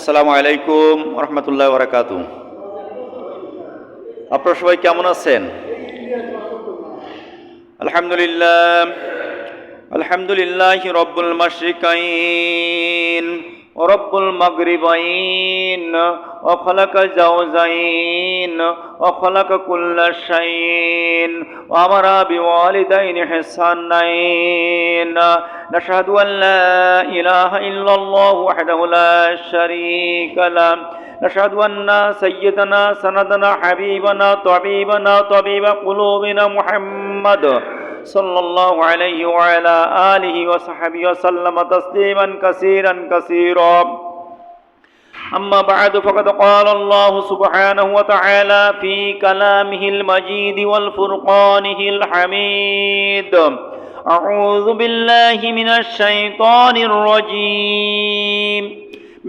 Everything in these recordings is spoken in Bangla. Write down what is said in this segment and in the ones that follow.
আসসালামু আলাইকুম রহমতুল্লাহ বারাকাতু। আপনারা সবাই কেমন আছেন? আলহামদুলিল্লাহ আলহামদুলিল্লাহি রব্বুল মাশরিকাইন ওয়া রব্বুল মাগরিবাইন ওয়া খালাকা জাওজাইন ওয়া খালাকা কুল্লা শাইইন ওয়া আমারা বিওয়ালিদাইনি ইহসানাইন নাশহাদু আন লা ইলাহা ইল্লাল্লাহু ওয়াহদাহু লা শারীকা লাহু نشهد أن سيدنا سندنا حبيبنا طبيبنا طبيب قلوبنا محمد صلى الله عليه وعلى آله وصحبه وسلم تسليما كثيرا كثيرا. أما بعد فقد قال الله سبحانه وتعالى في كلامه المجيد والفرقانه الحميد: أعوذ بالله من الشيطان الرجيم.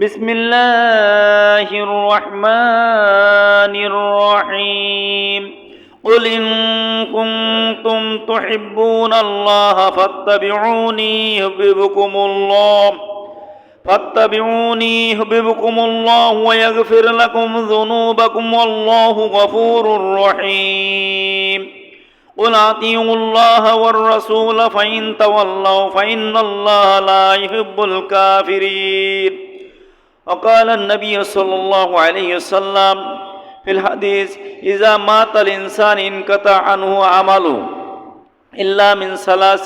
بسم الله الرحمن الرحيم. قل إن كنتم تحبون الله فاتبعوني يحببكم الله ويغفر لكم ذنوبكم والله غفور رحيم. قل أطيعوا الله والرسول فإن تولوا فإن الله لا يحب الكافرين. وقال النبي صلى الله عليه وسلم في الحديث: إذا مات الإنسان انقطع عنه عمله إلا من ثلاث: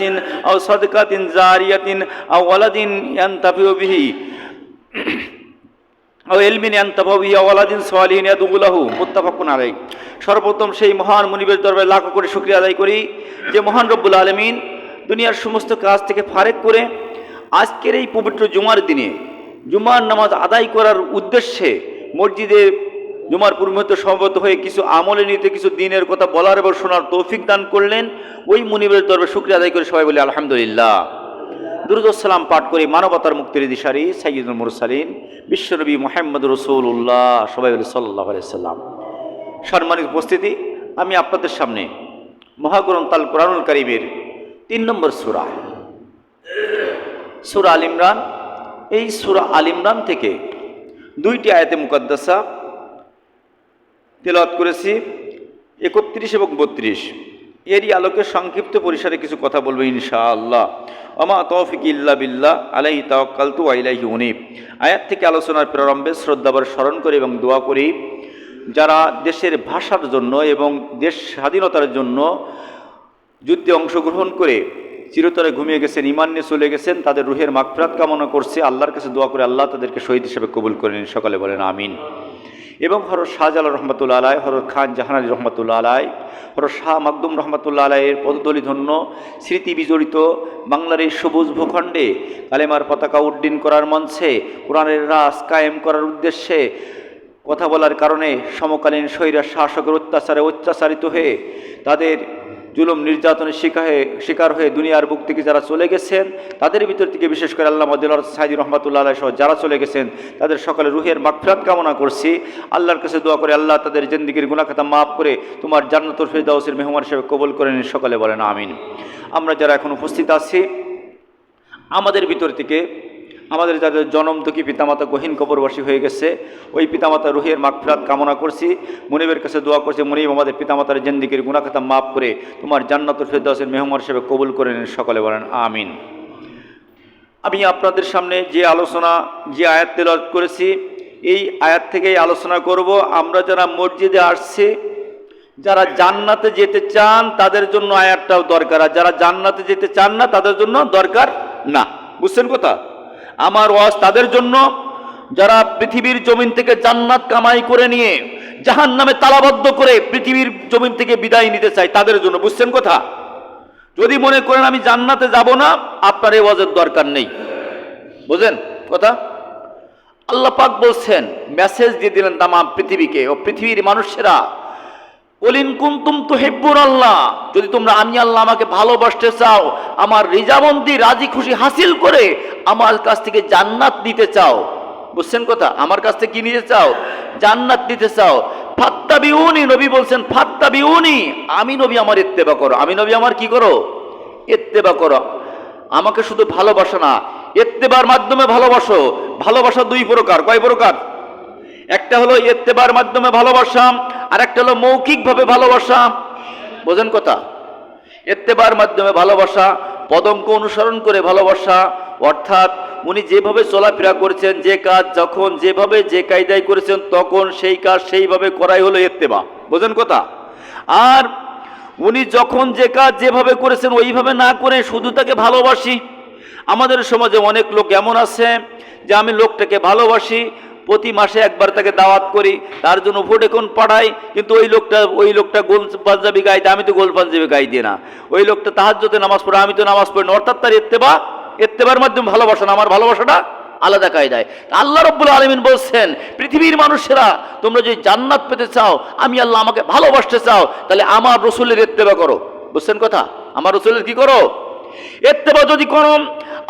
أو صدقة جارية أو ولد ينتفع به أو علم ينتفع به أو ولد صالح يدعو له. মুত্তাফাকুন আলাইহি। সর্বপ্রথম সেই মহান মুনিবের দরবারে লাখ কোটি শুকরিয়া আদায় করি যে মহান রব্বুল আলামিন দুনিয়ার সমস্ত কাজ থেকে ফারেক করে আজকের এই পবিত্র জুমার দিনে জুমার নামাজ আদায় করার উদ্দেশ্যে মসজিদে জুমার পূর্বমুহূর্তে সমবেত হয়ে কিছু আমলে নিতে, কিছু দিনের কথা বলার এবং শোনার তৌফিক দান করলেন। ওই মুনিবের দরবারে শুকরিয়া আদায় করে সবাই বলি আলহামদুলিল্লাহ। দুরূদ ও সালাম পাঠ করে মানবতার মুক্তির দিশারি সাইয়্যিদুল মুরসালিন বিশ্বনবী মুহাম্মদ রাসূলুল্লাহ সবাই বলি সাল্লাল্লাহু আলাইহি সাল্লাম। সম্মানিত উপস্থিতি, আমি আপনাদের সামনে মহাগ্রন্থ আল কোরআনুল কারীমের 3 নম্বর সূরা আল ইমরান, এই সূরা আল ইমরান থেকে 2টি আয়াতে মুকাদ্দাসা তেলাওয়াত করেছি, 31 এবং 32। এরই আলোকে সংক্ষিপ্ত পরিসরে কিছু কথা বলবো ইনশাআল্লাহ। ওমা তৌফিক ইল্লা বিল্লাহ আলাইহি তাওয়াক্কালতু ওয়া ইলাইহি উনীব। আয়াত থেকে আলোচনার প্রারম্ভে শ্রদ্ধাভরে স্মরণ করি এবং দোয়া করি যারা দেশের ভাষার জন্য এবং দেশ স্বাধীনতার জন্য যুদ্ধে অংশগ্রহণ করে চিরতরে ঘুমিয়ে গেছেন, ঈমান নিয়ে চলে গেছেন, তাদের রুহের মাগফিরাত কামনা করছে। আল্লাহর কাছে দোয়া করে আল্লাহ তাদেরকে শহীদ হিসেবে কবুল করে নিন, সকলে বলেন আমিন। এবং হযরত শাহজালাল রহমাতুল্লাহ আলাইহি, হযরত খান জাহান আলী রহমাতুল্লাহ আলাইহি, হযরত শাহ মাকদুম রহমাতুল্লাহ আলাইহির পদতলি ধন্য স্মৃতি বিজড়িত বাংলার এই সবুজ ভূখণ্ডে কালেমার পতাকা উড্ডীন করার মঞ্চে কোরআনের রাজ কায়েম করার উদ্দেশ্যে কথা বলার কারণে সমকালীন স্বৈরা শাসকের অত্যাচারে অত্যাচারিত হয়ে তাদের জুলুম নির্যাতনের শিকার হয়ে দুনিয়ার বুক থেকে যারা চলে গেছেন, তাদের ভিতর থেকে বিশেষ করে আল্লামা দিলওয়ার সাইদি রহমাতুল্লাহ আলাইহি সহ যারা চলে গেছেন তাদের সকলের রুহের মাগফিরাত কামনা করছি। আল্লাহর কাছে দোয়া করে আল্লাহ তাদের জিন্দেগির গুনাহ খাতা মাফ করে তোমার জান্নাতুল ফিরদাউসের মেহমান হিসেবে কবুল করে নিন, সকলে বলেন আমিন। আমরা যারা এখন উপস্থিত আছি, আমাদের ভিতর থেকে আমাদের যাদের জনম দুঃখী পিতামাতা গহীন কবরবাসী হয়ে গেছে, ওই পিতামাতার রুহের মাগফিরাত কামনা করছি। মুনিবের কাছে দোয়া করছি, মুনিব আমাদের পিতামাতার জিন্দেগির গুনাহ খাতা মাফ করে তোমার জান্নাতুল ফিরদাউসের মেহমান হিসেবে কবুল করে নিন, সকলে বলেন আমিন। আমি আপনাদের সামনে যে আয়াত তেলাওয়াত করেছি, এই আয়াত থেকেই আলোচনা করব। আমরা যারা মসজিদে আসছি, যারা জান্নাতে যেতে চান তাদের জন্য আয়াতটাও দরকার, আর যারা জান্নাতে যেতে চান না তাদের জন্য দরকার না। বুঝছেন কথা? আমার ওয়াজ তাদের জন্য যারা পৃথিবীর জমিন থেকে জান্নাত কামাই করে নিয়ে জাহান্নামে তালাবদ্ধ করে পৃথিবীর জমিন থেকে বিদায় নিতে চায়, তাদের জন্য। বুঝছেন কথা? যদি মনে করেন আমি জান্নাতে যাব না, আপনার এই ওয়াজের দরকার নেই। বুঝেন কথা? আল্লাহ পাক বলছেন, মেসেজ দিয়ে দিলেন তাম পৃথিবীকে, ও পৃথিবীর মানুষেরা, কুল ইন কুনতুম তুহিব্বুনাল্লাহ, যদি তোমরা আমি আল্লাহ আমাকে ভালোবাসতে চাও, আমার রিজাবন্দি রাজি খুশি হাসিল করে আমার কাছ থেকে জান্নাত নিতে চাও। বুঝছেন কথা? আমার কাছ থেকে কি নিতে চাও? জান্নাত নিতে চাও। ফাত্তাবিউনি, নবী বলছেন ফাত্তাবিউনি, আমি নবী আমার ইত্তেবা করো। আমি নবী আমার কি করো? ইত্তেবা করো। আমাকে শুধু ভালোবাসো না, ইত্তেবার মাধ্যমে ভালোবাসো। ভালোবাসা দুই প্রকার। কয় প্রকার? একটা হলো ইত্তেবার মাধ্যমে ভালোবাসা, আর একটা হলো মৌখিকভাবে ভালোবাসা। বোঝেন কথা? ইত্তেবার মাধ্যমে ভালোবাসা, পদঙ্ক অনুসরণ করে ভালোবাসা, অর্থাৎ উনি যেভাবে চলাফেরা করেছেন, যে কাজ যখন যেভাবে যে কায়দায় করেছেন তখন সেই কাজ সেইভাবে করাই হলো ইত্তেবা। বোঝেন কথা? আর উনি যখন যে কাজ যেভাবে করেছেন ওইভাবে না করে শুধু তাকে ভালোবাসি। আমাদের সমাজে অনেক লোক এমন আছে যে আমি লোকটাকে ভালোবাসি, প্রতি মাসে একবার তাকে দাওয়াত করি, তার জন্য ভোটেকন পাঠাই, কিন্তু ওই লোকটা গোল পাঞ্জাবি গায়ে দেয়, আমি তো গোল পাঞ্জাবি গায়ে দিই না। ওই লোকটা তাহাজ্জুদে নামাজ পড়ে, আমি তো নামাজ পড়ি না। অর্থাৎ তার ইত্তেবার মাধ্যমে ভালোবাসা না, আমার ভালোবাসাটা আলাদা কায়দায়। আল্লাহ রাব্বুল আলামিন বলছেন, পৃথিবীর মানুষেরা তোমরা যদি জান্নাত পেতে চাও, আমি আল্লাহ আমাকে ভালোবাসতে চাও, তাহলে আমার রাসূলের ইত্তেবা করো। বুঝছেন কথা? আমার রাসূলের কি করো? ইত্তেবা যদি করো,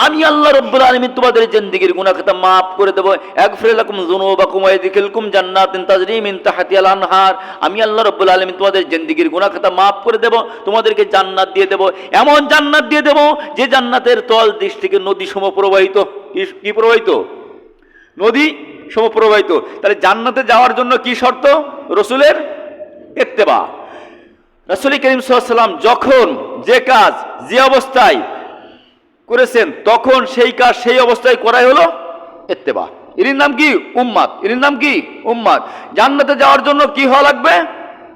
আমি আল্লাহ রাব্বুল আলামিন তোমাদের জিন্দেগীর গুনাহ খাতা মাফ করে দেব। আগফির লাকুম যুনুবাকুম ওয়া ইয়াদখিলকুম জান্নাতিন তাজরি মিন তাহতিহাল আনহার। আমি আল্লাহ রাব্বুল আলামিন তোমাদের জিন্দেগীর গুনাহ খাতা মাফ করে দেব, তোমাদেরকে জান্নাত দিয়ে দেব, এমন জান্নাত দিয়ে দেব যে জান্নাতের তল দিক থেকে নদী সম প্রবাহিত। কি প্রবাহিত? নদী সম প্রবাহিত। তাহলে জান্নাতে যাওয়ার জন্য কি শর্ত? রাসূলের ইত্তেবা। রাসূল করিম সাল্লাল্লাহু আলাইহি ওয়াসাল্লাম যখন যে কাজ যে অবস্থায় করেছেন তখন সেই কাজ সেই অবস্থায় করাই হলো ইত্তেবা। এর নাম কি? উম্মাত। এর নাম কি? উম্মাত। জান্নাতে যাওয়ার জন্য কি হওয়া লাগবে?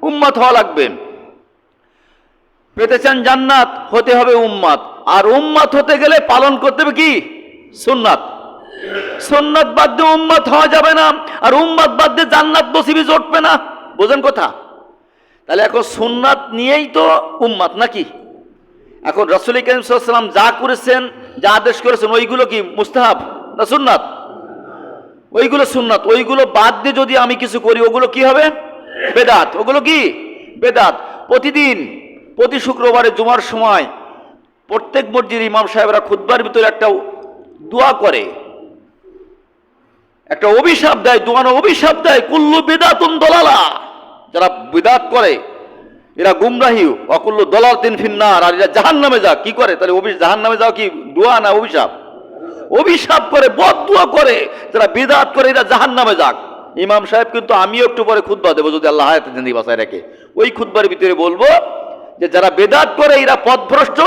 উম্মাত হওয়া লাগবে। পেতে চান জান্নাত, হতে হবে উম্মাত। আর উম্মাত হতে গেলে পালন করতে হবে কি? সুন্নাত। সুন্নাত বাদ দিয়ে উম্মাত হওয়া যাবে না, আর উম্মাত বাদ দিয়ে জান্নাত নসিবে জুটবে না। বোঝেন কথা? তাহলে এখন সুন্নাত নিয়েই তো উম্মাত নাকি? এখন রাসূল করিম সাল্লাল্লাহু আলাইহি ওয়াসাল্লাম যা করেছেন, যা আদেশ করেছেন, ওইগুলো কি মুস্তাহাব না সুন্নাত? ওইগুলো সুন্নাত। ওইগুলো বাদ দিয়ে যদি আমি কিছু করি ওগুলো কি হবে? বেদাত। ওগুলো কি? বেদাত। প্রতিদিন প্রতি শুক্রবারে জুমার সময় প্রত্যেক মসজিদের ইমাম সাহেবরা খুতবার ভিতরে একটা দোয়া করে, একটা অভিশাপ দেয়, দোয়ানো অভিশাপ দেয়, কুল্লু বিদাতুন দলালা। যারা বিদাত করে এরা গুমরাহি, অকুল্লু দলালাতিন ফিন্নার, আর এরা জাহান্নামে যাক। কি করে তাহলে? জাহান্নামে যাও কি দোয়া না অভিশাপ? অভিশাপ করে, বদদুয়া করে। যারা বিদাত করে এরা জাহান্নামে যাক। ইমাম সাহেব কিন্তু আমিও একটু পরে খুতবা দেবো যদি আল্লাহ হায়াতে জিন্দেগি বাঁচায় রাখে। ওই খুতবার ভিতরে বলবো যে যারা বেদাত করে এরা পথভ্রষ্ট,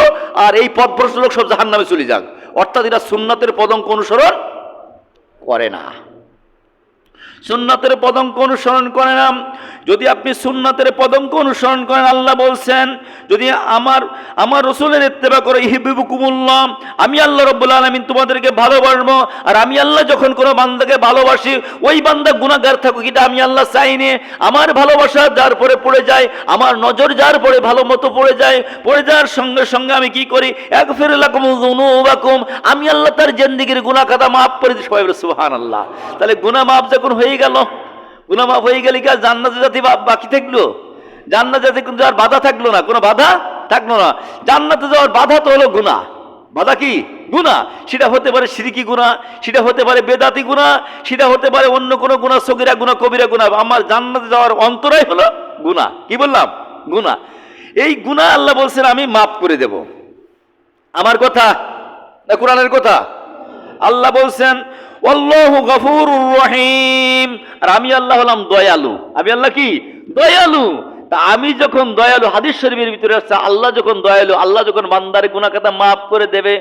আর এই পথভ্রষ্ট লোক সব জাহান্নামে চলে যাক। অর্থাৎ এরা সুন্নাতের পদঙ্ক অনুসরণ করে না, সুন্নাতের পদঙ্ক অনুসরণ করে না। যদি আপনি সুন্নাতের পদঙ্ক অনুসরণ করেন, আল্লাহ বলছেন যদি আমার রাসূলের ইত্তেবা করো, ইউহিব্বুকুমুল্লাহ, আমি আল্লাহ রাব্বুল আলামিন তোমাদেরকে ভালোবাসবো। আর আমি আল্লাহ যখন কোনো বান্দাকে ভালোবাসি, ওই বান্দা গুনাহগার থাকুক এটা আমি আল্লাহ চাইনি। আমার ভালোবাসা যার পরে পড়ে যায়, আমার নজর যার পরে ভালো মতো পড়ে যায়, পড়ে যাওয়ার সঙ্গে সঙ্গে আমি কি করি? আগফির লাকুম যুনুবাকুম, আমি আল্লাহ তার জিন্দেগীর গুনাহ খাতা মাফ করে দিই। সবাই বলে সুবহানাল্লাহ। তাহলে গুনাহ মাফ যখন হয়ে গেল, গুনাহ মাফ হয়ে গেলে কি আর জান্নাতে যেতে বাকি থাকলো? জান্নাতে যেতে কিন্তু আর বাধা থাকলো না, কোনো বাধা থাকলো না। জান্নাতে যাওয়ার বাধা তো হলো গুনাহ। বাধা কি? গুনাহ। সেটা হতে পারে শিরকি গুনাহ, সেটা হতে পারে বেদাতি গুনাহ, সেটা হতে পারে অন্য কোনো গুনাহ, সগীরা গুনাহ, কবিরা গুনাহ। আমার জান্নাতে যাওয়ার অন্তরাই হলো গুনাহ। কি বললাম? গুনাহ। এই গুনাহ আল্লাহ বলছেন আমি মাফ করে দেব। আমার কথা না কোরআনের কথা? আল্লাহ বলছেন আল্লাহু গফুরুর রহিম, আর আমি আল্লাহ হলাম দয়ালু। আমি আল্লাহ কি? দয়ালু। তা আমি যখন দয়ালু, হাদিস শরীফের ভিতরে আছে আল্লাহ যখন দয়ালু, আল্লাহ যখন বান্দার গুনাহ খাতা মাফ করে দেবে,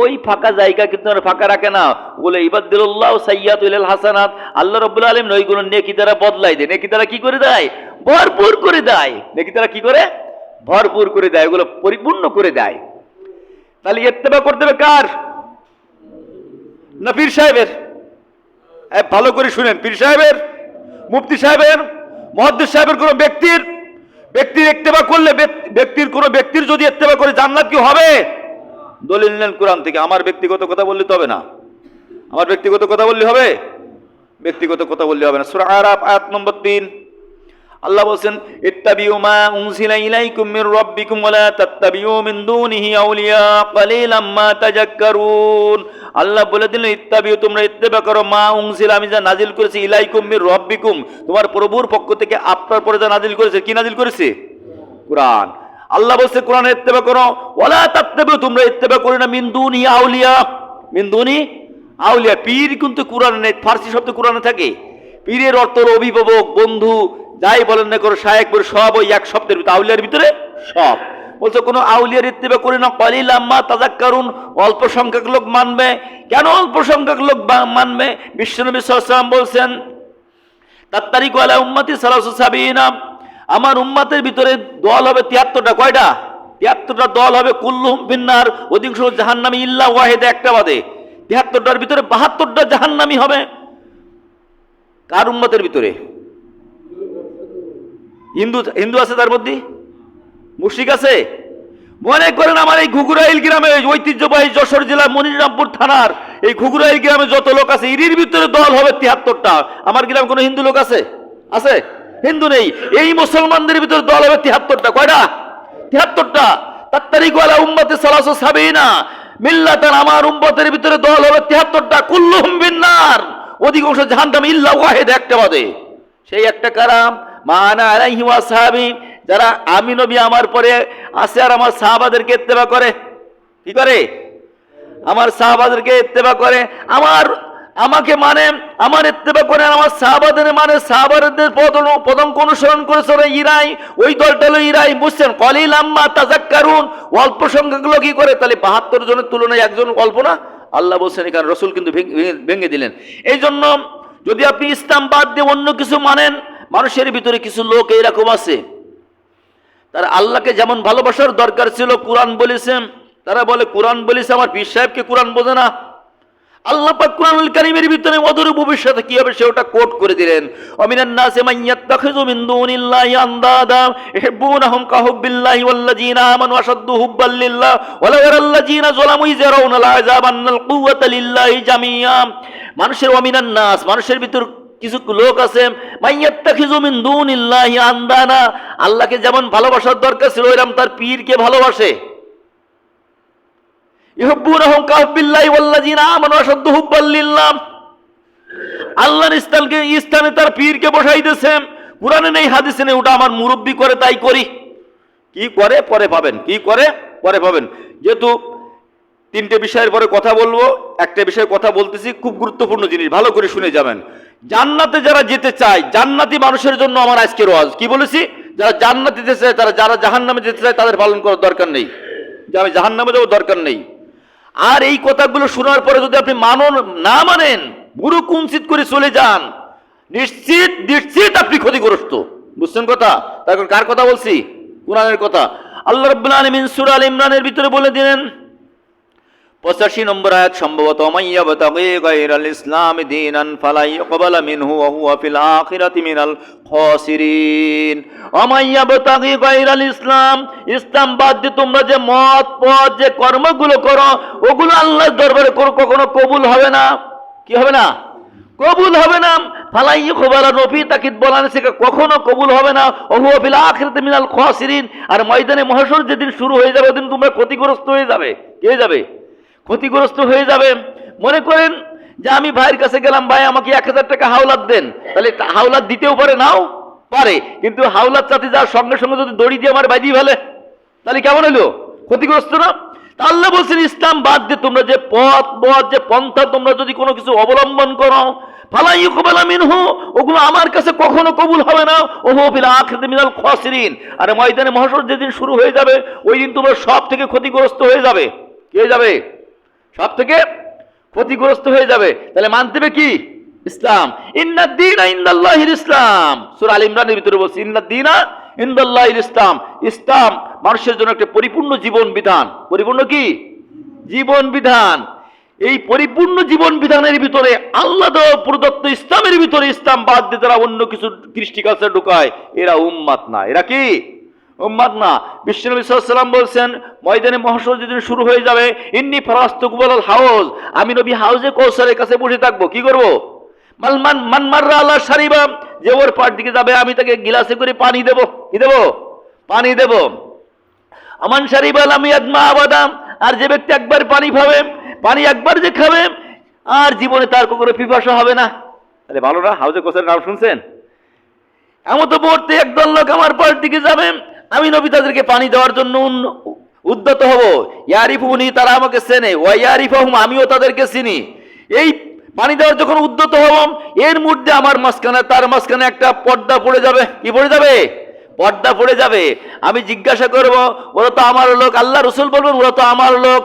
ওই ফাঁকা জায়গা কিন্তু আর ফাঁকা রাখে না। বলে ইবাদুল্লাহ সাইয়্যাতুল হাসানাত, আল্লাহ রাব্বুল আলামিন ওইগুলো নেকি দ্বারা বদলাই দেয়। নেকি দ্বারা কি করে দেয়? ভরপুর করে দেয়। নেকি দ্বারা কি করে? ভরপুর করে দেয়, ওগুলো পরিপূর্ণ করে দেয়। তাহলে ইত্তেবা করতে হবে কার? না পীর সাহেবের? ভালো করে শুনেন, পীর সাহেবের, মুফতি সাহেবের, মুহাদ্দিস সাহেবের কোন ব্যক্তির ইত্তেবা করলে, কোন ব্যক্তির যদি ইত্তেবা করে জান্নাত কি হবে? দলিল নেন কোরআন থেকে। আমার ব্যক্তিগত কথা বললে তো হবে না। আমার ব্যক্তিগত কথা বললে হবে? ব্যক্তিগত কথা বললে হবে না। সূরা আরাফ আয়াত নম্বর 3 আল্লাহ বলেন ইত্তাবিউ মা উনজিলা ইলাইকুম মির রাব্বিকুম ওয়া লা তাত্তাবিউ মিন দুনিহি আউলিয়া কালিলাম মা তাযাক্কারুন। আল্লাহ বলে দিলেন ইত্তাবিউ, তোমরা ইত্তেবা করো, মা উনজিলা, আমি যা নাজিল করেছি, ইলাইকুম মির রাব্বিকুম, তোমার প্রভুর পক্ষ থেকে আপনার পরে যা নাজিল করেছে। কি নাজিল করেছে? কোরআন। আল্লাহ বলছে কোরআনের ইত্তেবা করো। ওয়া লা তাত্তাবিউ, তোমরা ইত্তেবা করো না মিন দুনিহি আউলিয়া, মিন দুনি আউলিয়া পীর কিন্তু কোরআনে নেই, ফার্সি শব্দ কোরআনে থাকে। পীরের অর্থ হলো অভিভাবক, বন্ধু, যাই বলেন না করো, শায়েক বলে সব ওই এক শব্দের ভিতরে, আউলিয়ার ভিতরে সব। বলছে কোনো আউলিয়ার ইত্তেবা করি না, কলিল আম্মা তাযাক্কারুন, অল্প সংখ্যক লোক মানবে। কেন অল্প সংখ্যক লোক মানবে? বিশ্বনবী সাল্লাল্লাহু আলাইহি ওয়াসাল্লাম বলছেন তাত্তারিকু আলা উম্মতি সালাসু সাবিনা, আমার উম্মতের ভিতরে দল হবে 73টা। কয়টা? 73টা দল হবে। কুল্লুহুম ফিন্নার, অধিকাংশ জাহান্নামী ইল্লা ওয়াহিদা, একটা বাদে। 73টার ভিতরে 72টা জাহান্নামী হবে। কার উম্মতের ভিতরে? হিন্দু আছে তার মধ্যে? মুশরিক আছে? মনে করেন আমার এই ঘুঘুরাইল গ্রামে, ঐতিহ্যবাহী যশোর জেলার মনিরামপুর থানার এই ঘুঘুরাইল গ্রামে যত লোক আছে, এর ভিতরে দল হবে 73টা। আমার গ্রামে কোনো হিন্দু লোক আছে? আছে? হিন্দু নেই। এই মুসলমানদের ভিতরে দল হবে 73টা। কয়টা? 73টা। তাত্তারিকু আলা উম্মতি সালাসু সাবিনা মিল্লাতান, আমার উম্মতের ভিতরে দল হবে 73টা। কুল্লুহুম ফিন্নার, অধিকাংশ জাহান্নামী ইল্লা ওয়াহিদ, একটা বাদে। সেই একটা কারাম মানা আলাইহি ওয়া সাহাবী, যারা আমি নবী আমার পরে আছে আর আমার সাহাবাদেরকে ইত্তেবা করে। কি করে? আমার সাহাবাদেরকে ইত্তেবা করে, আমাকে মানে, আমার ইত্তেবা করে, আমার সাহাবাদের মানে, সাহাবাদের পদঙ্ক অনুসরণ করেছে ইরাই, ওই দলটা হলো ইরাই। বুঝছেন? কলিল আম্মা তাযাক্কারুন, অল্প সংখ্যক লোক কি করে? তাহলে 72 জনের তুলনায় একজন অল্প না? আল্লাহ বলছেন এখানে, রসুল কিন্তু ভেঙে দিলেন। এই জন্য যদি আপনি ইসলাম বাদ দিয়ে অন্য কিছু মানেন, মানুষের ভিতরে কিছু লোক এইরকম আছে, তারা আল্লাহকে যেমন ভালোবাসার দরকার ছিল, কোরআন বলেছে, তারা বলে কোরআন বলেছে, আমার পীর সাহেবকে কোরআন বোঝে না। আল্লাহ পাক কোরআনুল কারীমের ভিতরে অদূর ভবিষ্যতে কি হবে সেটা কোট করে দিলেন। ওয়ামিনান নাসি মান ইয়াত্তাখিযু মিন দুনিল্লাহি আনদাদা ইউহিব্বুনাহুম কাহুব্বিল্লাহি ওয়াল্লাযীনা আমানু আশাদ্দু হুব্বাল লিল্লাহ ওয়ালাউ ইয়ারাল্লাযীনা যালামু ইয়ারাউনাল আযাবান্নাল কুওয়াতা লিল্লাহি জামিআ। মানুষের ওয়ামিনান নাস, মানুষের ভিতর কিছু লোক আছে মান ইয়াত্তাখিযু মিন দুনিল্লাহি আনদাদা, আল্লাহকে যেমন ভালোবাসার দরকার ছিল এরকম তার পীরকে ভালোবাসে। ইউহিব্বুনাহুম কাহুব্বিল্লাহি ওয়াল্লাযীনা আমানু আশাদ্দু হুব্বাল লিল্লাহ, আল্লাহর স্থানে তার পীরকে বসাই দিয়েছে। কুরআনে নেই, হাদিসে নেই, ওটা আমার মুরব্বি করে তাই করি। কি করে পরে পাবেন, কি করে পরে পাবেন। যেহেতু 3টে বিষয়ের পরে কথা বলবো, একটা বিষয়ে কথা বলতেছি, খুব গুরুত্বপূর্ণ জিনিস, ভালো করে শুনে যাবেন। জান্নাতে যারা যেতে চায়, জান্নাতি মানুষের জন্য আমার আজকের ওয়াজ। কি বলেছি? যারা জান্নাতে যেতে চায়, তারা, যারা জাহান্নামে যেতে চায় তাদের পালন করার দরকার নেই, যে আমি জাহান্নামে যাবো দরকার নেই। আর এই কথাগুলো শোনার পরে যদি আপনি না মানেন, বুড়ো কুঞ্চিত করে চলে যান, নিশ্চিত নিশ্চিত আপনি ক্ষতিগ্রস্ত। বুঝছেন কথা? এখন কার কথা বলছি? কুরআনের কথা। আল্লাহ রাব্বুল আলামিন সূরা আল ইমরানের ভিতরে বলে দিলেন 85 নম্বর আয়াত সম্ভবত, মাইয়াবতাগি গায়রাল ইসলামি দীনান ফালা ইউকবালা মিনহু ওয়া হুয়া ফিল আখিরাতি মিনাল খাসিরিন। মাইয়াবতাগি গায়রাল ইসলাম, ইসলাম বাদ দিয়ে তোমরা যে মত পথ যে কর্মগুলো করো, ওগুলো আল্লাহর দরবারে কখনো কবুল হবে না। কি হবে না? কবুল হবে না। ফালা ইউকবালা, নবী তাকিদ বলেন সেটা কখনো কবুল হবে না। ওয়া হুয়া ফিল আখিরাতি মিনাল খাসিরিন, আর ময়দানে মহশর যেদিন শুরু হয়ে যাবে ওদিন তোমরা ক্ষতিগ্রস্ত হয়ে যাবে। কে যাবে? ক্ষতিগ্রস্ত হয়ে যাবে। মনে করেন যে আমি ভাইয়ের কাছে গেলাম, ভাই আমাকে 1000 টাকা হাওলাত দেন, তাহলে হাওলাত দিতেও পারে, নাও পারে, কিন্তু হাওলাত চাতে যাওয়ার সঙ্গে সঙ্গে যদি দড়ি দিয়ে আমার বাজিয়ে ফেলে, তাহলে কেমন হলো? ক্ষতিগ্রস্ত না? আল্লাহ বলছেন ইসলাম বাদ দিয়ে তোমরা যে যে পন্থা তোমরা যদি কোনো কিছু অবলম্বন করো, ফালা ইউকবালা মিনহু, ওগুলো আমার কাছে কখনো কবুল হবে না। ওয়া হুয়া ফিল আখিরাতি মিনাল খাসিরিন, আর ময়দানে মহশর যেদিন শুরু হয়ে যাবে ওই দিন তোমরা সব থেকে ক্ষতিগ্রস্ত হয়ে যাবে। কে যাবে? সব থেকে ক্ষতিগ্রস্ত হয়ে যাবে। তাহলে মানতে হবে কি? ইসলাম। ইন্নাদ দীনা ইনদাল্লাহিল ইসলাম, সূরা আল ইমরানের ভিতরে বলছে ইন্নাদ দীনা ইনদাল্লাহিল ইসলাম। ইসলাম মানুষের জন্য একটা পরিপূর্ণ জীবন বিধান। পরিপূর্ণ কি? জীবন বিধান। এই পরিপূর্ণ জীবন বিধানের ভিতরে আল্লাহ প্রদত্ত ইসলামের ভিতরে ইসলাম বাদ দিয়ে যারা অন্য কিছু কৃষ্টি কালচার ঢুকায়, এরা উম্মাত না। এরা কি? উম্মাত না। বিশ্বনবী সাল্লাল্লাহু আলাইহি ওয়াসাল্লাম বলছেন ময়দানে মহশর যেদিন শুরু হয়ে যাবে, ইন্নী ফারাস্তু কুবালাল হাউজ, আমি নবী হাউজে কৌসারের কাছে বসে থাকবো। কি করব? মান মাররা আলা শারিবা, যে ওর পার দিকে যাবে আমি তাকে গিলাসে করে পানি দেব। কি দেব? পানি দেব। আমান শারিবা লাম ইয়াদমা আবাদাম, আর যে ব্যক্তি একবার পানি পাবে, পানি একবার যে খাবে আর জীবনে তার কখনো পিপাসা হবে না। তাহলে ভালো না? হাউজে কৌসারের নাম শুনছেন? এমন তো মুহূর্তে একদল লোক আমার পার দিকে যাবে, আমি নবী তাদেরকে পানি দেওয়ার জন্য উদ্যত হব। ইয়ারিফুনি, তারা আমাকে চেনে, ওয়া ইয়ারিফুহুম, আমিও তাদেরকে চিনি। এই পানি দেওয়ার যখন উদ্যত হলাম, এর মধ্যে আমার মাঝখানে তার মাঝখানে একটা পর্দা পড়ে যাবে। কি পড়ে যাবে? পর্দা পড়ে যাবে। আমি জিজ্ঞাসা করব, ওরা তো আমার লোক। আল্লাহ রসুল বলবেন, ওরা তো আমার লোক।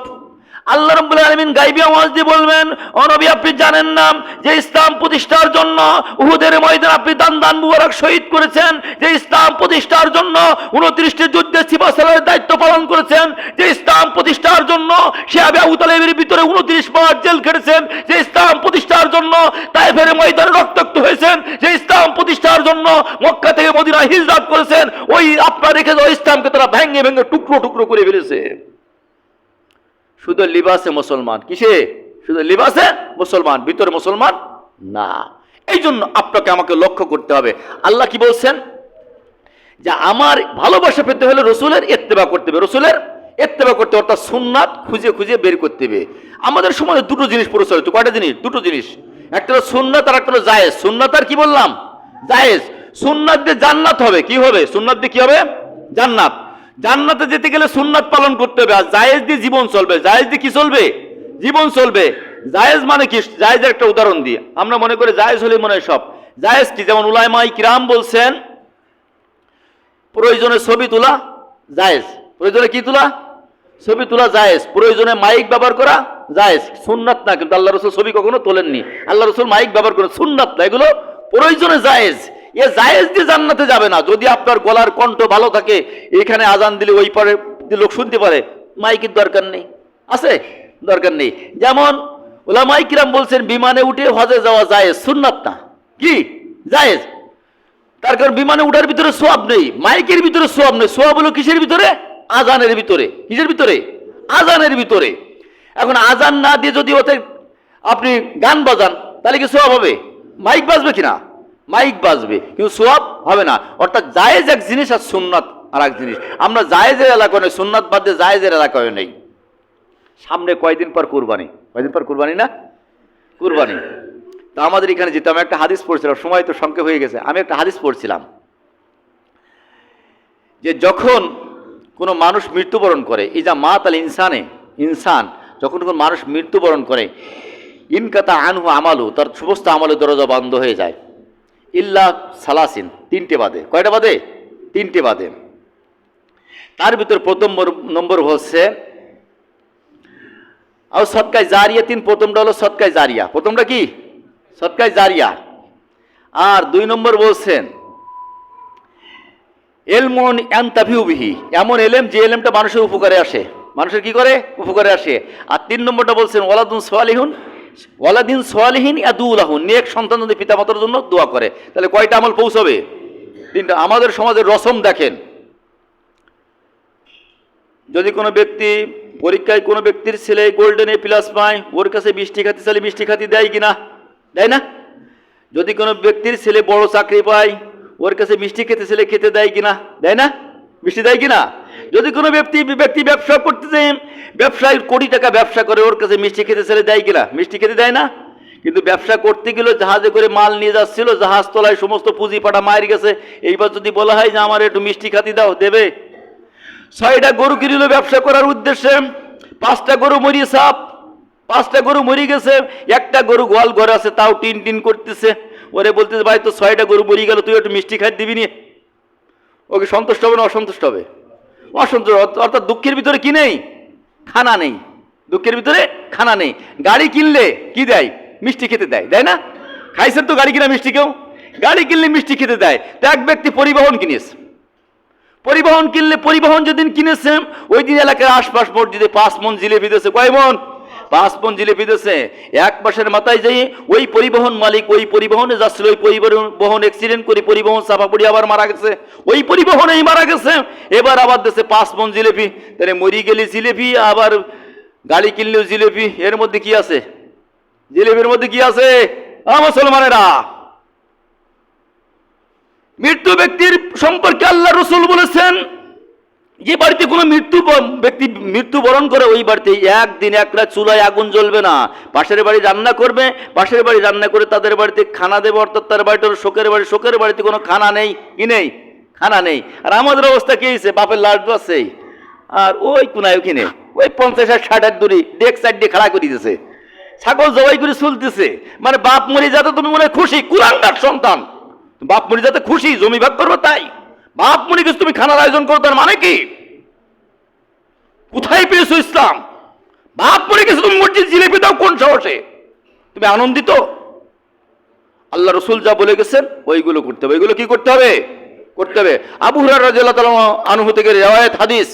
আল্লাহ রাব্বুল আলামিন গায়বী আওয়াজ দিয়ে বলবেন, ও নবী, আপনি জানেন না যে ইসলাম প্রতিষ্ঠার জন্য উহুদের ময়দানে আপনি দান মুবারক শহীদ করেছেন, যে ইসলাম প্রতিষ্ঠার জন্য 29টি যুদ্ধে সিপাহসালারের দায়িত্ব পালন করেছেন, যে ইসলাম প্রতিষ্ঠার জন্য শিহাবে আবু তালেবের ভিতরে 29 মাস জেল খেটেছেন, যে ইসলাম প্রতিষ্ঠার জন্য তায়েফের ময়দানে রক্তাক্ত হয়েছেন, যে ইসলাম প্রতিষ্ঠার জন্য মক্কা থেকে মদিনায় হিজরত করেছেন, ওই আপনার রেখে যাওয়া ইসলামকে তারা ভেঙে ভেঙে টুকরো টুকরো করে ফেলেছে। শুধু লিবাসে মুসলমান, কিসে? শুধু লিবাসে মুসলমান, ভিতরে মুসলমান না। এই জন্য আপনাকে আমাকে লক্ষ্য করতে হবে। আল্লাহ কি বলছেন? যে আমার ভালোবাসা পেতে হলে রসুলের ইত্তেবা করতে হবে, রসুলের ইত্তেবা করতে হবে, অর্থাৎ সুন্নাত খুঁজে খুঁজে বের করতে হবে। আমাদের সমাজে দুটো জিনিস প্রচলিত। কয়টা জিনিস? দুটো জিনিস। একটা হলো সুন্নাত আর একটা হলো জায়েজ। সুন্নাত আর কি বললাম? জায়েজ। সুন্নাত দিয়ে জান্নাত হবে। কি হবে? সুন্নাত দিয়ে কি হবে? জান্নাত। জান্নাতে যেতে গেলে সুন্নাত পালন করতে হবে, আর জায়েজ দিয়ে জীবন চলবে। জায়েজ দিয়ে কি চলবে? জীবন চলবে। জায়েজ মানে কি? জায়েজের একটা উদাহরণ দিয়ে আমরা মনে করি জায়েজ হলে মনে হয় সব। জায়েজ কি? যেমন উলামায়ে কিরাম বলছেন, প্রয়োজনে ছবি তোলা জায়েজ। প্রয়োজনে কি তোলা? ছবি তোলা জায়েজ। প্রয়োজনে মাইক ব্যবহার করা জায়েজ। সুন্নাত না, কিন্তু আল্লাহ রসুল ছবি কখনো তোলেননি। আল্লাহ রসুল মাইক ব্যবহার করেন, সুন্নাত না, এগুলো প্রয়োজনে জায়েজ। এ জায়েজ দিয়ে জান্নাতে যাবে না। যদি আপনার গলার কণ্ঠ ভালো থাকে, এখানে আজান দিলে ওই পারে লোক শুনতে পারে, মাইকের দরকার নেই। আছে? দরকার নেই। যেমন উলামায়ে কিরাম বলছেন বিমানে উঠে হজে যাওয়া জায়েজ, সুন্নাত না। কি? জায়েজ। তার কারণ বিমানে উঠার ভিতরে সোয়াব নেই, মাইকের ভিতরে সোয়াব নেই। সোয়াব হলো কিসের ভিতরে? আজানের ভিতরে। কিসের ভিতরে? আজানের ভিতরে। এখন আজান না দিয়ে যদি ওতে আপনি গান বাজান, তাহলে কি সোয়াব হবে? মাইক বাজবে কিনা? মাইক বাজবে, কিন্তু সোয়াব হবে না। অর্থাৎ জায়েজ এক জিনিস আর সুন্নাত আর এক জিনিস। আমরা জায়েজের এলাকায় নেই, সুন্নাত বাদ দিয়ে জায়েজের এলাকায় নেই। সামনে কয়দিন পর কুরবানি। কয়দিন পর কুরবানি না? কুরবানি। তা আমাদের এখানে যেতে আমি একটা হাদিস পড়ছিলাম, সময় তো সংক্ষেপ হয়ে গেছে। আমি একটা হাদিস পড়ছিলাম যে যখন কোনো মানুষ মৃত্যুবরণ করে, ইজা মাত আল ইনসানে, ইনসান যখন কোনো মানুষ মৃত্যুবরণ করে, ইনকাতা আনহু আমালু, তার সমস্ত আমলের দরজা বন্ধ হয়ে যায়, ইল্লা সালাসিন, তিনটে বাদে। কয়টা বাদে? তিনটে বাদে। তার ভিতর প্রথম নম্বর হচ্ছে আর সদকায়ে জারিয়া। প্রথমটা হলো সদকায়ে জারিয়া। প্রথমটা কি? সদকায়ে জারিয়া। আর 2 নম্বর বলছেন এলমুন ইয়ানতাফিউ বিহি, এমন এলেম যে এলেমটা মানুষের উপকারে আসে। মানুষের কি করে? উপকারে আসে। আর 3 নম্বরটা বলছেন ওয়ালাদিন সালিহিন ইয়াদুলাহু, নেক সন্তান যদি পিতামাতার জন্য দোয়া করে। তাহলে কয়টা আমল পৌঁছবে? 3টা। আমাদের সমাজের রসম দেখেন, যদি কোনো ব্যক্তি পরীক্ষায় কোনো ব্যক্তির ছেলে গোল্ডেন A+ পায়, ওর কাছে মিষ্টি খাতি চাইলে মিষ্টি খাতি দেয় কিনা? দেয় না? যদি কোনো ব্যক্তির ছেলে বড় চাকরি পায়, ওর কাছে মিষ্টি খেতে ছেলে খেতে দেয় কিনা? দেয় না? মিষ্টি দেয় কিনা? যদি কোনো ব্যক্তি ব্যবসা করতে যায়, ব্যবসায় কোটি টাকা ব্যবসা করে, ওর কাছে মিষ্টি খেতে ছেলে দেয় কিনা? মিষ্টি খেতে দেয় না? কিন্তু ব্যবসা করতে গেল, জাহাজে করে মাল নিয়ে যাচ্ছিল, জাহাজ তলায় সমস্ত পুঁজি পাটা মায়ের গেছে। এইবার যদি বলা হয় যে আমার একটু মিষ্টি খাতি দাও, দেবে? 6টা গরু কিনল ব্যবসা করার উদ্দেশ্যে, 5টা গরু মরিয়ে সাপ, 5টা গরু মরি গেছে, একটা গরু গোয়াল ঘরে আছে, তাও টিন টিন করতেছে। ওরে বলতেছে, ভাই তো 6টা গরু মরি গেল, তুই একটু মিষ্টি খাই দিবি নি? ওকে সন্তুষ্ট হবে না অসন্তুষ্ট হবে? অসন্তুষ্ট। অর্থাৎ দুঃখের ভিতরে কি নেই? খানা নেই। দুঃখের ভিতরে খানা নেই। গাড়ি কিনলে কি দেয়? মিষ্টি খেতে দেয়। দেয় না? খাইছেন তো গাড়ি কিনা মিষ্টি? কেউ গাড়ি কিনলে মিষ্টি খেতে দেয়। তো এক ব্যক্তি পরিবহন কিনেছে, পরিবহন কিনলে, পরিবহন যেদিন কিনেছে ওই দিন এলাকার আশপাশ মসজিদে 5 মণ জিলেপি দিয়েছে। কয় মণ? 5 মণ জিলেপি দিয়েছে। এক মাসের মাথায় যাই ওই পরিবহন মালিক ওই পরিবহনে যাচ্ছিল, ওই পরিবহন অ্যাক্সিডেন্ট করে পরিবহন চাপা পড়ে আবার মারা গেছে। ওই পরিবহনেই মারা গেছে। এবার আবার দিয়েছে 5 মণ জিলেপি। তাহলে মরি গেলে জিলেপি, আবার গাড়ি কিনলেও জিলেপি। এর মধ্যে কি আছে? জিলেপির মধ্যে কি আছে? মুসলমানেরা, মৃত্যু ব্যক্তির সম্পর্কে আল্লাহ রসুল বলেছেন, যে বাড়িতে কোনো ব্যক্তি মৃত্যুবরণ করে, ওই বাড়িতে একদিন এক রাত চুলায় আগুন জ্বলবে না। পাশের বাড়ি রান্না করবে, পাশের বাড়ি রান্না করে তাদের বাড়িতে খানা দেবে। অর্থাৎ তার বাড়িটা শোকের বাড়ি, শোকের বাড়িতে কোনো খানা নেই। কি নেই? খানা নেই। আর আমাদের অবস্থা কি হয়েছে? বাপের লাড্ডু আছে, আর ওই কোনায় ওখানে ওই 50 আর 60 দূরে ডেক সাইড দিয়ে খাড়া করে দিতেছে। ছাগল জবাই করে চলতেছে, মানে বাপ মরে যাতে তুমি মনে হয় খুশি, কুলাঙ্গার সন্তান, বাপ মরে যাতে খুশি, জমি ভাগ করবো তাই, বাপ মরে গেছে তুমি খানার আয়োজন করো, তার মানে কি? কোথায় পেয়েছো ইসলাম? বাপ মরে গেছে তুমি মসজিদ জিলেপি দাও কোন সাহসে? তুমি আনন্দিত? আল্লাহ রসুল যা বলে গেছেন ওইগুলো করতে হবে। ওইগুলো কি করতে হবে? করতে হবে। আবু হুরায়রা রাদিয়াল্লাহু তাআলা আনহু থেকে রিওয়ায়াত হাদিস,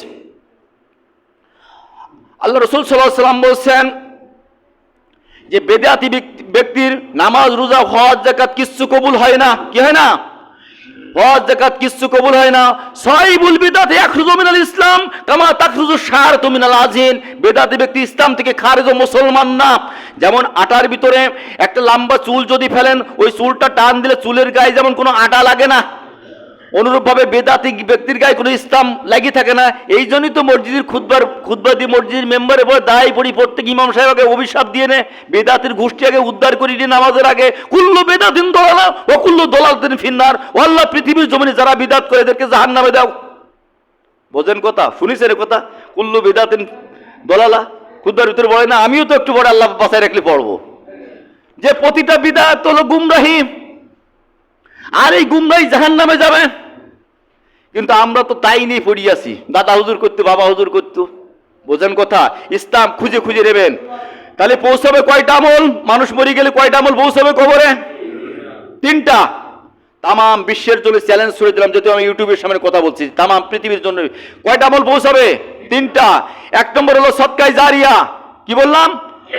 আল্লাহ রসুল সাল্লাল্লাহু আলাইহি ওয়াসাল্লাম বলছেন যে বেদাতি ব্যক্তির নামাজ, রোজা, হজ, যাকাত কিচ্ছু কবুল হয় না। কি হয় না? হজ, যাকাত কিচ্ছু কবুল হয় না। সাহিবুল বিদআত ইয়াখরুজু মিনাল ইসলাম কামা তাখরুজু শারতু মিনাল আজিন। বেদাতি ব্যক্তি ইসলাম থেকে খারেজ ও মুসলমান না। যেমন আটার ভিতরে একটা লম্বা চুল যদি ফেলেন, ওই চুলটা টান দিলে চুলের গায়ে যেমন কোনো আটা লাগে না, অনুরূপভাবে বেদাতি ব্যক্তির গায়ে কোনো ইসলাম লাগি থাকে না। এই জন্যই তো মসজিদের খুতবা দিয়ে মসজিদের মেম্বারে বলে দায় পড়ি, প্রত্যেক ইমাম সাহেবকে অভিশাপ দিয়ে নে, বেদাতের গোষ্ঠী আগে উদ্ধার করি নি নামাজের আগে। কুল্লু বেদাতিন দলালা ও কুল্লু দলালাতিন ফিন্নার। ও আল্লাহ, পৃথিবীর জমিনে যারা বিদাত করে এদেরকে জাহান্নামে দাও। বোঝেন কথা? শুনিছেন কথা? কুল্লু বেদাতিন দলালা খুতবার ভিতরে পড়ে না? আমিও তো একটু পরে আল্লাহ বাঁচায় রাখলে পড়বো যে প্রতিটা বিদাত হলো গুমরাহি, আর এই গুমরাহি জাহান্নামে যাবে। কিন্তু আমরা তো তাই নিয়ে পড়ি আছি, দাদা হুজুর করতো, বাবা হুজুর করতো। বোঝেন কথা? ইসলাম খুঁজে খুঁজে নেবেন। তাহলে পৌঁছাবে কয়টা আমল? মানুষ মরে গেলে কয়টা আমল পৌঁছাবে কবরে? 3টা। তাম বিশ্বের জন্য চ্যালেঞ্জ ছুড়ে দিলাম, যেহেতু আমি ইউটিউবের সামনে কথা বলছি, তাম পৃথিবীর জন্য কয়টা আমল পৌঁছাবে? 3টা। 1 নম্বর হলো সদকায়ে জারিয়া। কি বললাম?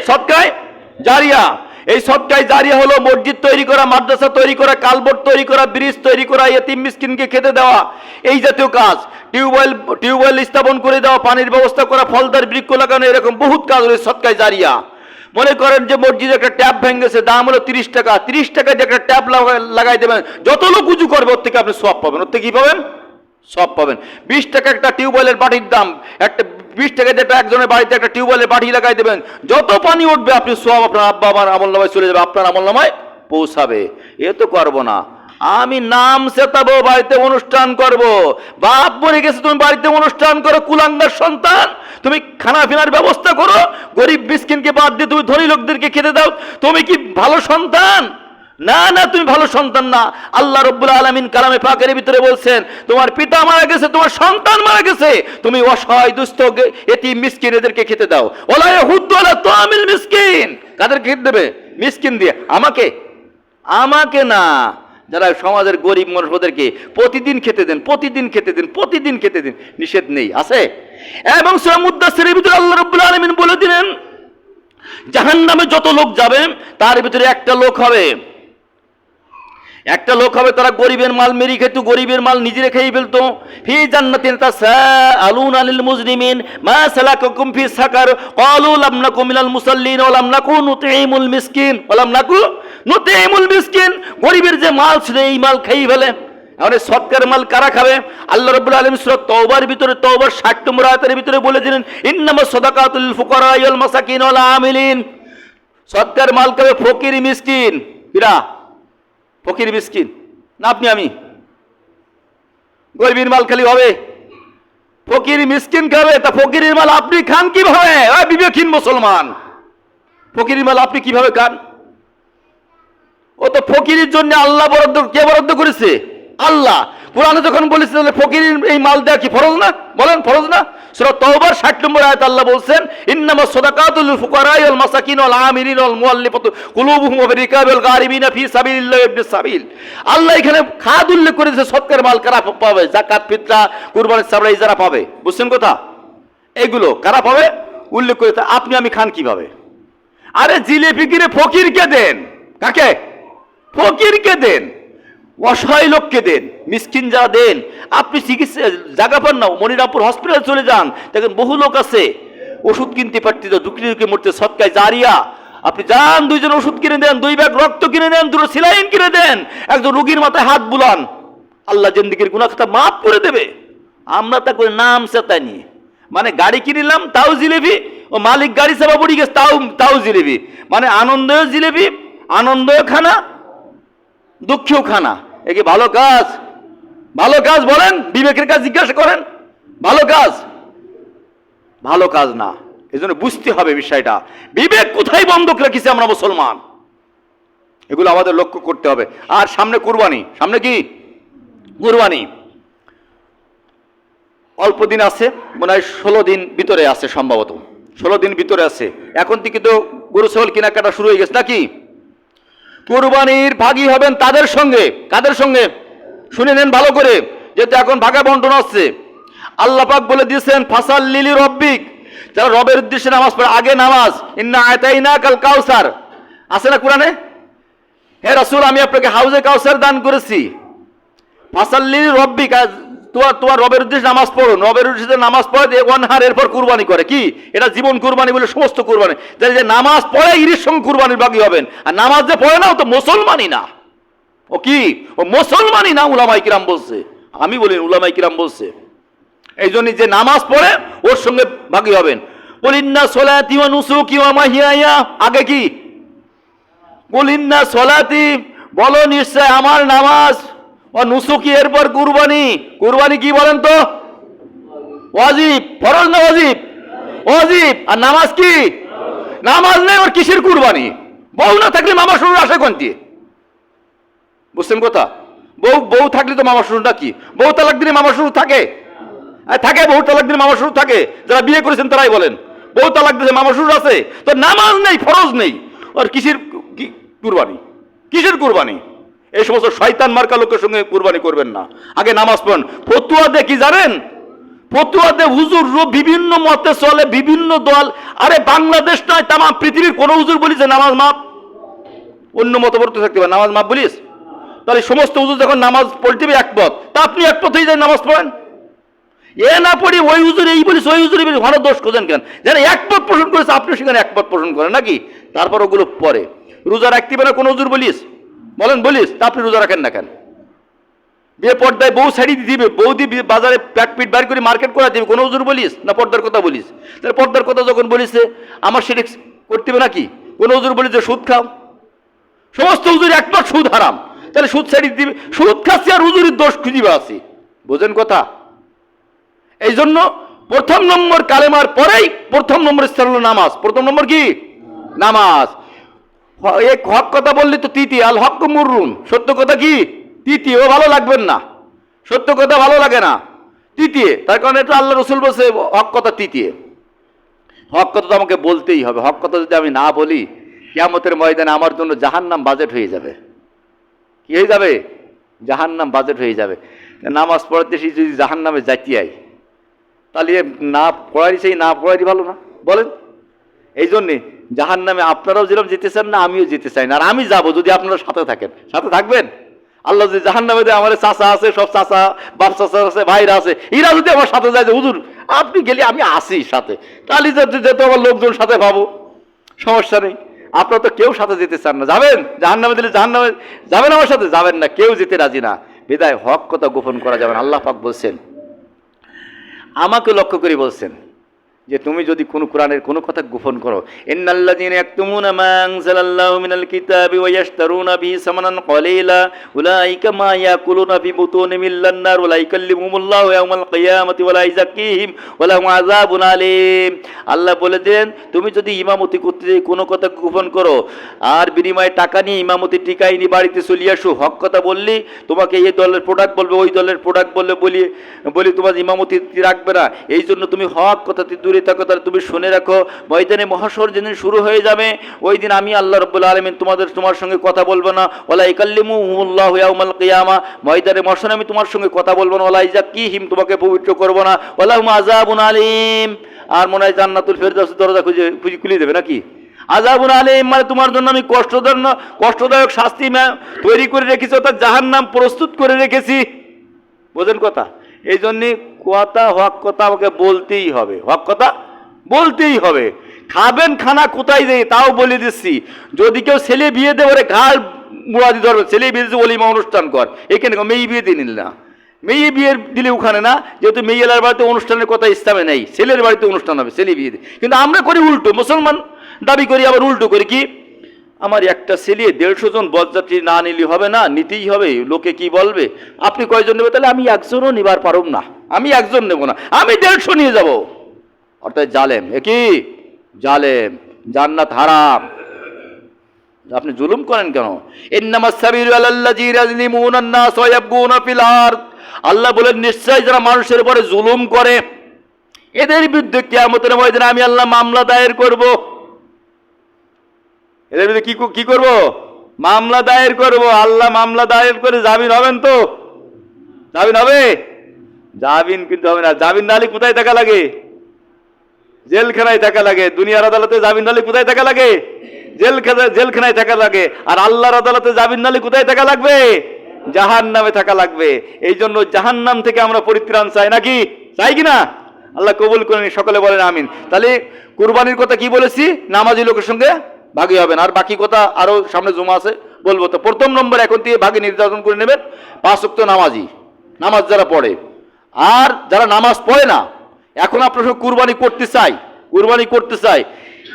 সদকায়ে জারিয়া। এই সদকায়ে জারিয়া হলো মসজিদ তৈরি করা, মাদ্রাসা তৈরি করা, কালভার্ট তৈরি করা, ব্রিজ তৈরি করা, ইয়েতিম মিসকিনকে খেতে দেওয়া, এই জাতীয় কাজ। টিউবওয়েল স্থাপন করে দেওয়া, পানির ব্যবস্থা করা, ফলদার বৃক্ষ লাগানো, এরকম বহুত কাজ হলো সদকায়ে জারিয়া। মনে করেন যে মসজিদে একটা ট্যাপ ভেঙেছে, দাম হলো 30 টাকা। 30 টাকা দিয়ে একটা ট্যাপ লাগাই দেবেন, যত লোক উঁচু করবে ওর থেকে আপনি সওয়াব পাবেন। ওর থেকে কি পাবেন? সওয়াব পাবেন। 20 টাকা একটা টিউবওয়েলের বাটির দাম, একটা 20 টাকা দিয়ে একজনের বাড়িতে একটা টিউবওয়েলের বাটি লাগাই দেবেন, যত পানি উঠবে আপনি সওয়াব আপনার আব্বা আমার আমল নামায় চলে যাবে, আপনার আমল নামায় পৌঁছাবে। এ তো করবো না, আমি নাম চেতাবো, বাড়িতে অনুষ্ঠান করব। বাপ মরে গেছে, তুমি বাড়িতে অনুষ্ঠান করো, কুলাঙ্গার সন্তান। তুমি খানা পিনার ব্যবস্থা করো, গরিব মিসকিনকে বাদ দিয়ে তুমি ধনী লোকদেরকে খেতে দাও। তুমি কি ভালো সন্তান? না না, তুমি ভালো সন্তান না। আল্লাহ রাব্বুল আলামিন কালামে পাকের ভিতরে বলছেন, তোমার পিতা মারা গেছে, তোমার সন্তান মারা গেছে, তুমি অসহায় দুস্থ এতিম মিসকিন এদেরকে খেতে দাও। ওয়ালা ইয়াহুদ্দু আলা তাআমিল মিসকিন। কাদেরকে খেতে দেবে? মিসকিন দিয়ে। আমাকে না, যারা সমাজের গরিব মানুষ ওদেরকে প্রতিদিন খেতে দেন, প্রতিদিন খেতে দেন, প্রতিদিন খেতে দেন। নিষেধ নেই, আছে। এবং সূরা মুদ্দাসসিরের ভিতরে আল্লাহ রাব্বুল আলামিন বলে দিলেন, জাহান্নামে যত লোক যাবে তার ভিতরে একটা লোক হবে, তারা গরিবের মাল মেরি খেত, গরিবের মাল নিজেরা খেয়ে ফেলতো। ফি জান্নাতিন তাসাআলুনা আনিল মুজরিমিন মা সালাকাকুম ফি সাকার ক্বালু লাম নাকু মিনাল মুসাল্লিন ওয়া লাম নাকু নুতঈমুল মিসকিন। গরিবের যে মাল ছিল এই মাল খেয়ে ফেলে। এখন সদকার মাল কারা খাবে? আল্লাহ রাব্বুল আলামিন সূরা তাওবার ভিতরে, তাওবার 60 নম্বর আয়াতের ভিতরে বলে দিলেন, ইন্নামাস সাদাকাতুল ফুকারা ওয়াল মাসাকিন ওয়াল আমিলিন। সদকার মাল খাবে ফকির মিসকিন। কিরা? ফকির মিসকিন না আপনি আমি? গরিবের মাল খালি হবে? ফকির মিসকিন খাবে। তা ফকিরের মাল আপনি খান কিভাবে? বিবেকহীন মুসলমান, ফকিরের মাল আপনি কিভাবে খান? ও তো ফকিরের জন্য আল্লাহ বরাদ্দ, কে বরাদ্দ করেছে? আল্লাহ। কোরআনে যখন বলেছে ফকিরের এই মাল দেওয়া কি ফরজ না? বলেন ফরজ না? সূরা তাওবার 60 নম্বর আয়াত আল্লাহ বলছেন, ইন্নামাস সাদাকাতুল লিল ফুকারা ওয়াল মাসাকিন ওয়াল আমিলিন ওয়াল মুআল্লিফাতু কুলুবুহুম ওয়া বিরিকাবিল গারিবিনা ফি সাবিলিল্লাহি ইবনে সাবিল। আল্লাহ এখানে খাদ উল্লেখ করেছে, সদকার মাল কারা পাবে? যাকাত, ফিতরা, কুরবানির সাবরা যারা পাবে। বুঝছেন কথা? এগুলো কারা পাবে উল্লেখ করেছে। আপনি আমি খান কিভাবে? আরে জিলেপি কিনে ফকিরকে দেন। কাকে? ফকিরকে দেন, অসহায় লোককে দেন, মিসকিন যারা দেন। আপনি চিকিৎসা জায়গা পান না, মনিরামপুর হসপিটাল চলে যান, দেখেন বহু লোক আছে ওষুধ কিনতে পারতে দুঃখে মরতে। সদকায়ে জারিয়া। আপনি যান, 2 জন ওষুধ কিনে দেন, 2 ব্যাগ রক্ত কিনে দেন, 2 সিলাইন কিনে দেন, একজন রোগীর মাথায় হাত বুলান, আল্লাহ জিন্দেগির গুনাহ খাতা মাফ করে দেবে। আমরা তা করে নাম চেতানি, মানে গাড়ি কিনিলাম তাও জিলেবি, ও মালিক গাড়ি চাপা পড়ে গেছে তাও জিলেবি, মানে আনন্দও জিলেবি, আনন্দও খানা, দুঃখেও খানা। এ কি ভালো কাজ? ভালো কাজ বলেন, বিবেকের কাজ জিজ্ঞাসা করেন। ভালো কাজ? ভালো কাজ না। এই জন্য বুঝতে হবে বিষয়টা, বিবেক কোথায় বন্ধক রেখেছি আমরা মুসলমান, এগুলো আমাদের লক্ষ্য করতে হবে। আর সামনে কুরবানি, সামনে কি কুরবানি, অল্প দিন আছে, মনে হয় 16 দিন ভিতরে আছে, সম্ভবত 16 দিন ভিতরে আছে। এখন থেকে তো গরু ছাগল কেনাকাটা শুরু হয়ে গেছে নাকি? কুরবানির ভাগী হবেন তাদের সঙ্গে, কাদের সঙ্গে শুনে নেন ভালো করে, যেহেতু এখন ভাগা বন্টন হচ্ছে। আল্লাহ পাক বলে দিয়েছেন ফাসাল্লি লিরাব্বিক, যারা রবের উদ্দেশ্যে নামাজ পড়ে, আগে নামাজ, ইন্না আতাইনাকাল কাউসার আছে না কোরআনে? হে রাসূল, আমি আপনাকে হাউজে কাউসার দান করেছি। ফাসাল্লি লিরাব্বিক, তোমার রবের উদ্দেশ্যে নামাজ পড়ো, রবের উদ্দেশ্যে নামাজ পড়ে ওয়ানহার, এরপর কুরবানি করে। কি এটা? জীবন কুরবানি বলে সমস্ত কুরবানি। যে নামাজ পড়ে ইরির সঙ্গে কুরবানির ভাগী হবেন, আর নামাজ যে পড়ে না ও তো মুসলমানই না। ও কি? ও মুসলমানই না, উলামায়ে কিরাম বলছে, আমি বলি উলামায়ে কিরাম বলছে। এই জন্য যে নামাজ পড়ে ওর সঙ্গে ভাগী হবেন। কুল ইন্না সলাতি ওয়া নুসুকি ওয়া মাহিয়ায়া, আগে কি? কুল ইন্না সলাতি, বলো নিশ্চয় আমার নামাজ, ও নুসুকি, এরপর কুরবানি। কুরবানি কি বলেন তো? ওয়াজিব, ফরজ না ওয়াজিব? ওয়াজিব। আর নামাজ কি? নামাজ নেই, ওর কিসের কুরবানি? বউ না থাকলে মামা শ্বশুর আসে কোন দিয়ে? বুঝছেন কথা? বউ থাকলে তো মামা শ্বশুর নাকি? বউ তালাক দিলে মামা শ্বশুর থাকে? থাকে, বউ তালাক দিলে মামা শ্বশুর থাকে। যারা বিয়ে করেছেন তারাই বলেন, বউ তালাক দিলে মামা শ্বশুর আছে, তো নামাজ নেই, ফরজ নেই, আর কিসের কুরবানি? কিসের কুরবানি? এই সমস্ত শয়তান মার্কা লোকের সঙ্গে কুরবানি করবেন না, আগে নামাজ পড়েন। ফতুয়া দে কি জানেন? ফতুয়া দে হুজুর বিভিন্ন মতে চলে, বিভিন্ন দল। আরে বাংলাদেশ নয়, তাম পৃথিবীর কোন হুজুর বলিস যে নামাজ মাপ? অন্য মত পড়তে থাকতে পারে, নামাজ মাপ বলিস? তাহলে সমস্ত হুজুর যখন নামাজ পড়তে হবে একমত, তা আপনি একমত হয়ে যায় নামাজ পড়েন। এ না পড়ি ওই হুজুর এই বলিস, ওই হুজুর বলিস, ভালো দোষ খোঁজেন কেন? যেন একমত পোষণ করেছে, আপনি সেখানে একমত পোষণ করেন নাকি? তারপর ওগুলো পরে রোজা রাখতে পারে কোন হুজুর বলিস? বলেন বলিস, তা আপনি রোজা রাখেন না কেন? বিয়ে পর্দায় বউ ছাড়ি দিবে, বৌদি বাজারে প্যাট পিট বার করে মার্কেট করা দিবে, কোনো হুজুর বলিস? না পর্দার কথা বলিস? তাহলে পর্দার কথা যখন বলিছে আমার সেটা করতে হবে নাকি? কোনো হুজুর বলিস যে সুদ খাও, সমস্ত হুজুর একমত সুদ হারাম, তাহলে সুদ ছাড়ি দিবে। সুদ খাচ্ছি আর হুজুরের দোষ খুঁজিবে আছি, বোঝেন কথা? এই জন্য প্রথম নম্বর কালেমার পরেই প্রথম নম্বর স্থান হলো নামাজ। প্রথম নম্বর কি? নামাজ। এক হক কথা বললে তো তৃতীয়, আল হক মুররুন, সত্য কথা কি? তৃতীয়। ও ভালো লাগবেন না, সত্য কথা ভালো লাগে না, তৃতীয়। তার কারণে এটা আল্লাহ রসুল বলছে হক কথা তৃতীয়। হক কথা তো আমাকে বলতেই হবে। হক কথা যদি আমি না বলি, কিয়ামতের ময়দানে আমার জন্য জাহান্নাম বাজেট হয়ে যাবে। কি হয়ে যাবে? জাহান্নাম বাজেট হয়ে যাবে। নামাজ পড়াতে যদি জাহান্নামে যাইতে আই, তাহলে না পড়ারই সেই না পড়ারই ভালো না, বলেন? এই জন্যে জাহান্নামে আপনারাও যেরকম যেতে চান না, আমিও যেতে চাই না। আর আমি যাবো যদি আপনারা সাথে থাকেন। সাথে থাকবেন? আল্লাহ যদি জাহান্নামে দেয়, আমার চাচা আছে, সব চাচা বাপ চাচা আছে, ভাইরা আছে, এরা যদি আমার সাথে যায় যে হুজুর আপনি গেলে আমি আসি সাথে, তাহলে যেতে আমার লোকজন সাথে পাবো, সমস্যা নেই। আপনারা তো কেউ সাথে যেতে চান না, যাবেন? জাহান্নামে দিলে জাহান্নামে যাবেন, আমার সাথে যাবেন না, কেউ যেতে রাজি না। বিদায় হক কথা গোপন করা যাবে না। আল্লাহ পাক বলছেন, আমাকে লক্ষ্য করে বলছেন যে তুমি যদি কোনো কোরআনের কোনো কথা গোপন করো, ইন্নাল্লাযীনা ইয়াকতুমুনা মা আনজালাল্লাহু মিনাল কিতাবি ওয়া ইয়াশতারুনা বিহি সামানান কলিলা উলাইকা মা ইয়াকুলুনা ফি বুতুনিহিম ইল্লান নার ওয়া লা ইউকাল্লিমুহুমুল্লাহু ইয়াওমাল কিয়ামাতি ওয়া লা ইউযাক্কিহিম ওয়া লাহুম আযাবুন আলীম। আল্লাহ বলেছেন, তুমি যদি ইমামতি করতে কোনো কথা গোপন করো আর বিনিময়ে টাকা নিয়ে ইমামতি টিকাই নিয়ে বাড়িতে চলে আসো, হক কথা বললি তোমাকে এই দলের প্রোডাক্ট বলবে, ওই দলের প্রোডাক্ট বললে বলি তোমার ইমামতি রাখবে না। এই জন্য তুমি হক কথাতে দূরে থাকো। তাহলে তুমি শুনে রাখো, ময়দানে মহাশর যেদিন শুরু হয়ে যাবে, ওই দিন আমি আল্লাহ রাব্বুল আলামিন তোমার সঙ্গে কথা বলবো না। ওয়ালা ইউকাল্লিমুহুমুল্লাহু ইয়াওমাল কিয়ামা, ময়দানে মহাশরে আমি তোমার সঙ্গে কথা বলবো না। ওয়ালা ইউযাক্কিহিম, তোমাকে পবিত্র করবো না। ওয়া লাহুম আযাবুন আলীম, আর মনে হয় জান্নাতুল ফেরদাউসের দরজা খুলে দেবে নাকি? আযাবুন আলীম মানে তোমার জন্য আমি কষ্টদায়ক শাস্তি তৈরি করে রেখেছি, অর্থাৎ জাহান্নাম প্রস্তুত করে রেখেছি। বোঝেন কথা? এই জন্যে কথা হক কথা আমাকে বলতেই হবে, হক কথা বলতেই হবে। খাবেন খানা কোথায় যাই তাও বলে দিচ্ছি। যদি কেউ ছেলে বিয়ে দেয়, ওরে ঘাড় মুড়াদি ধরবে, ছেলে বিয়ে দিচ্ছে ওলিমা অনুষ্ঠান কর, এখানে মেয়ে বিয়ে দিয়ে নিল না। মেয়ে বিয়ের দিলে ওখানে না, যেহেতু মেয়েলার বাড়িতে অনুষ্ঠানের কথা ইসলামে নেই, ছেলের বাড়িতে অনুষ্ঠান হবে, ছেলে বিয়ে দিয়ে। কিন্তু আমরা করি উল্টো, মুসলমান দাবি করি আবার উল্টো করি। কি? আমার একটা ছেলে 150 জন বরযাত্রী না নিলে হবে না, নিতেই হবে, লোকে কি বলবে? আপনি কয়জন নেবে? তাহলে আমি একজনও নিবার পারব না, আমি একজন নেব না, আমি 150 নিয়ে যাব। অর্থাৎ জালেম। কি জালেম, জান্নাত হারাম। আপনি জুলুম করেন কেন? ইন্নামাস সাবিলু আলাল্লাযীনা ইয়াজলিমুনা আন-নাস ওয়া ইয়াবগুনা ফিল আরদ। আল্লাহ বলেন নিশ্চয় যারা মানুষের উপরে জুলুম করে এদের বিরুদ্ধে কিয়ামতের ময়দানে আমি আল্লাহ মামলা দায়ের করব। এদের বিরুদ্ধে কি করব? মামলা দায়ের করব। আল্লাহ মামলা দায়ের করে জামিন হবেন তো? জামিন হবে? জামিন কিন্তু হবে না। জামিন না হলে কোথায় থাকা লাগে? জেলখানায় থাকা লাগে। দুনিয়ার আদালতে জামিন নালে কোথায় থাকা লাগে? জেলখানায় থাকা লাগে। আর আল্লাহর আদালতে জামিন নালে কোথায় থাকা লাগবে? জাহান্নামে থাকা লাগবে। এই জন্য জাহান্নাম থেকে আমরা পরিত্রাণ চাই, নাকি চাই কিনা? আল্লাহ কবুল করেন, সকলে বলেন আমিন। তাহলে কুরবানির কথা কি বলেছি? নামাজি লোকের সঙ্গে ভাগী হবেন। আর বাকি কথা আরো সামনে জমা আছে, বলবো। তো প্রথম নম্বর এখন থেকে ভাগে নির্ধারণ করে নেবেন 5 ওয়াক্ত নামাজি, নামাজ যারা পড়ে। আর যারা নামাজ পড়ে না, এখন আপনার সঙ্গে কুরবানি করতে চাই,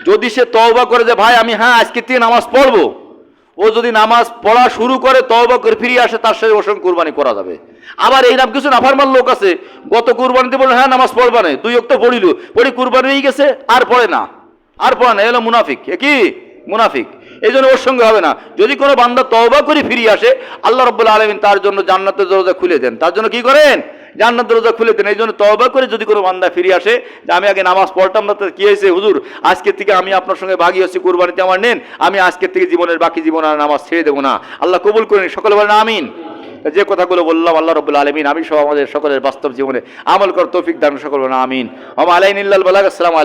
যদি সে তওবা করে যে ভাই আমি আজকে থেকে নামাজ পড়বো, ও যদি নামাজ পড়া শুরু করে তওবা করে ফিরে আসে, তার সাথে ওর সঙ্গে কুরবানি করা যাবে। আবার এইরকম কিছু নাফরমান লোক আছে, গত কুরবানিতে বললেন নামাজ পড়বা না, 2 ওয়াক্ত পড়ি কুরবানি হয়ে গেছে, আর পড়ে না। এলো মুনাফিক। কি মুনাফিক? এই জন্য ওর সঙ্গে হবে না। যদি কোনো বান্দা তওবা করে ফিরে আসে, আল্লাহ রাব্বুল আলামিন তার জন্য জান্নাতের দরজা খুলে দেন। তার জন্য কি করেন? জান্নাতের দরজা খুলে দেন। এই জন্য তওবা করে যদি কোনো বান্দা ফিরে আসে যে আমি আগে নামাজ পড়তাম না, তো কি হয়েছে হুজুর, আজকে থেকে আমি আপনার সঙ্গে ভাগী হচ্ছি, কুরবানিতে আমার নেন, আমি আজকে থেকে জীবনের বাকি জীবন আর নামাজ ছেড়ে দেবো না। আল্লাহ কবুল করেন, সকলে বলেন আমিন। যে কথাগুলো বললাম আল্লাহ রাব্বুল আলামিন আমি সহ আমাদের সকলের বাস্তব জীবনে আমল করার তৌফিক দান, সকলে বলেন আমিন। ওয়া আলাইকুম আসসালাম।